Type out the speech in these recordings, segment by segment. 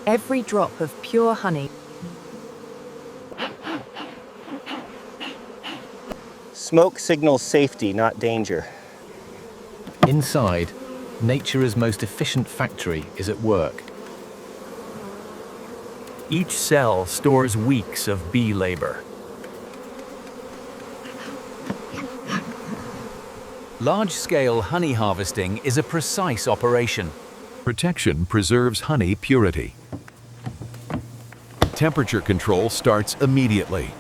Every drop of pure honey. Smoke signals safety, not danger. Inside, nature's most efficient factory is at work. Each cell stores weeks of bee labor. Large-scale honey harvesting is a precise operation. Protection preserves honey purity. Temperature control starts immediately.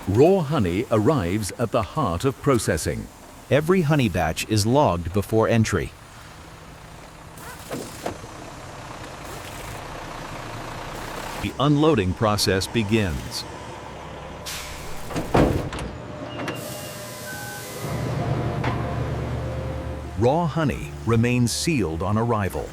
Raw honey arrives at the heart of processing. Every honey batch is logged before entry. The unloading process begins. Raw honey remains sealed on arrival.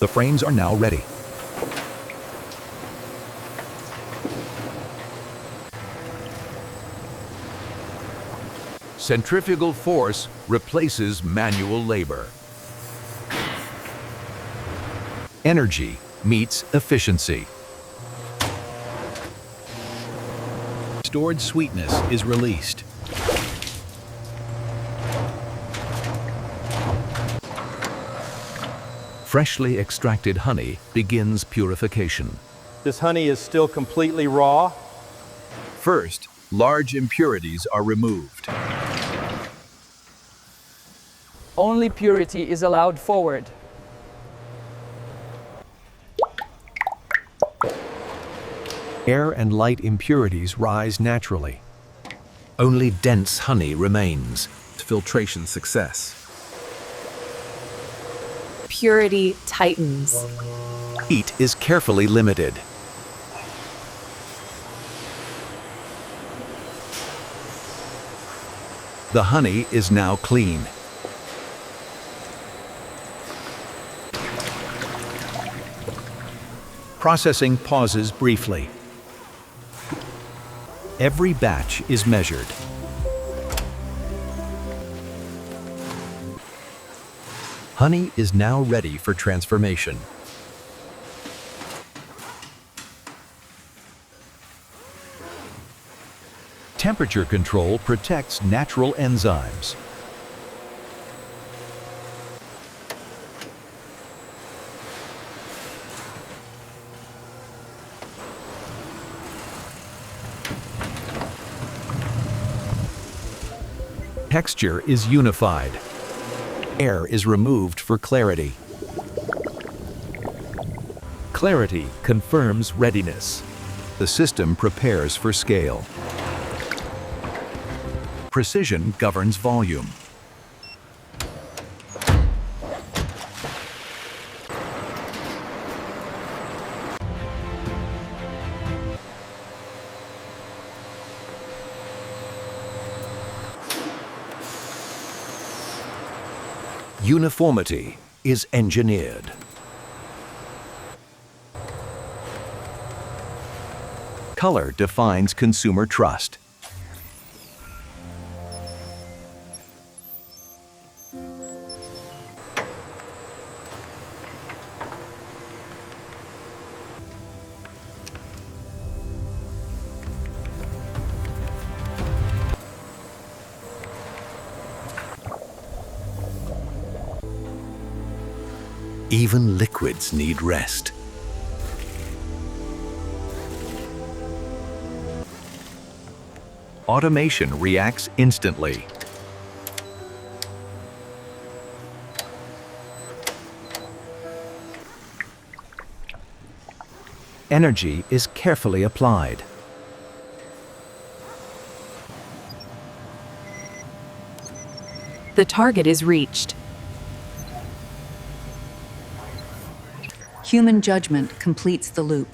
The frames are now ready. Centrifugal force replaces manual labor. Energy meets efficiency. Stored sweetness is released. Freshly extracted honey begins purification. This honey is still completely raw. First, large impurities are removed. Only purity is allowed forward. Air and light impurities rise naturally. Only dense honey remains. Filtration success. Purity tightens. Heat is carefully limited. The honey is now clean. Processing pauses briefly. Every batch is measured. Honey is now ready for transformation. Temperature control protects natural enzymes. Texture is unified. Air is removed for clarity. Clarity confirms readiness. The system prepares for scale. Precision governs volume. Uniformity is engineered. Color defines consumer trust. Even liquids need rest. Automation reacts instantly. Energy is carefully applied. The target is reached. Human judgment completes the loop.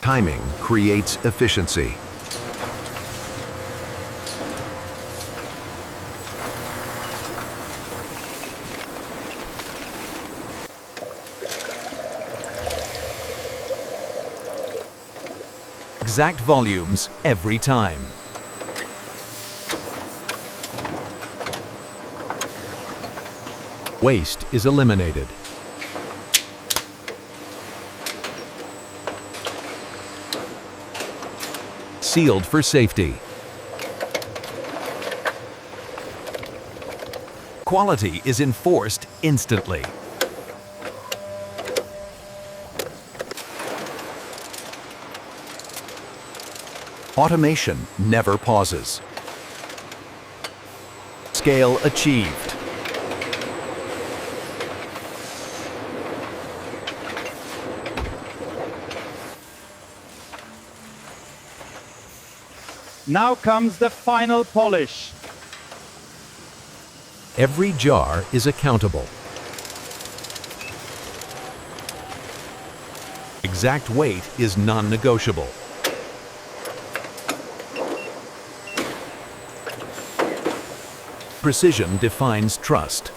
Timing creates efficiency. Exact volumes every time. Waste is eliminated. Sealed for safety. Quality is enforced instantly. Automation never pauses. Scale achieved. Now comes the final polish. Every jar is accountable. Exact weight is non-negotiable. Precision defines trust.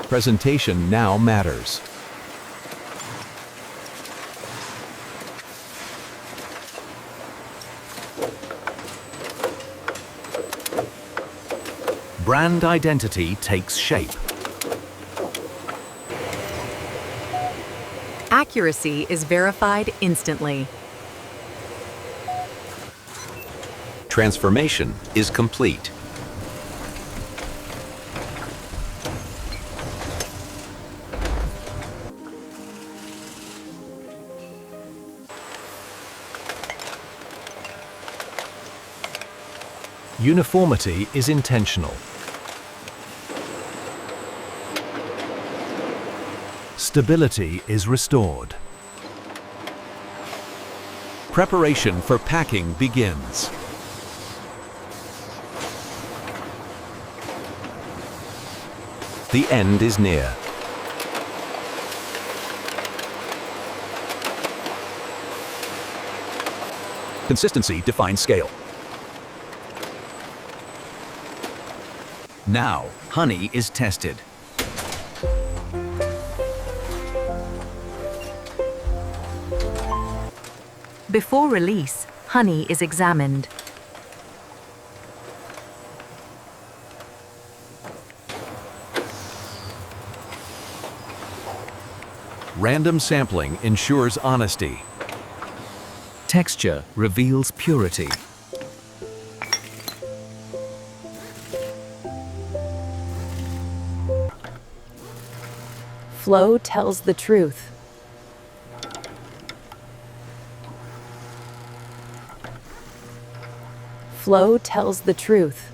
Presentation now matters. Brand identity takes shape. Accuracy is verified instantly. Transformation is complete. Uniformity is intentional. Stability is restored. Preparation for packing begins. The end is near. Consistency defines scale. Now, honey is tested. Before release, honey is examined. Random sampling ensures honesty. Texture reveals purity. Flow tells the truth. Flow tells the truth.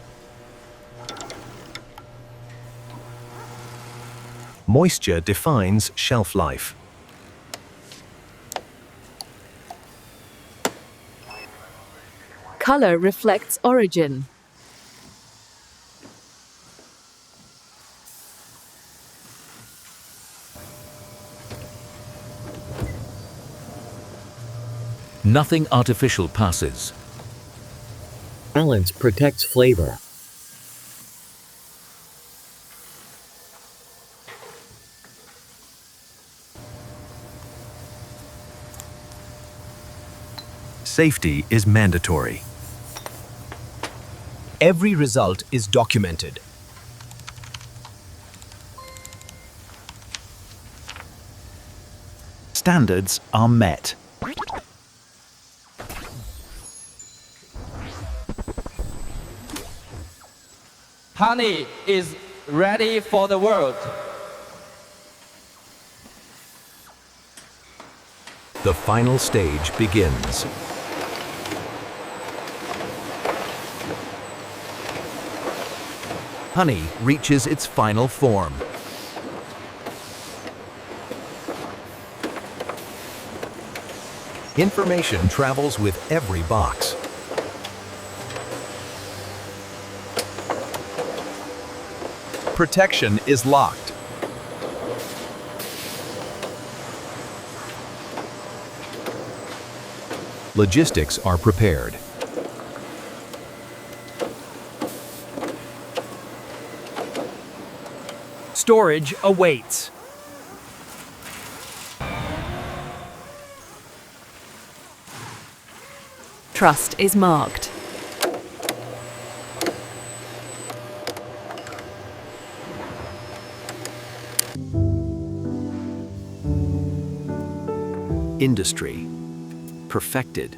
Moisture defines shelf life. Color reflects origin. Nothing artificial passes. Balance protects flavor. Safety is mandatory. Every result is documented. Standards are met. Honey is ready for the world. The final stage begins. Honey reaches its final form. Information travels with every box. Protection is locked. Logistics are prepared. Storage awaits. Trust is marked. Industry perfected.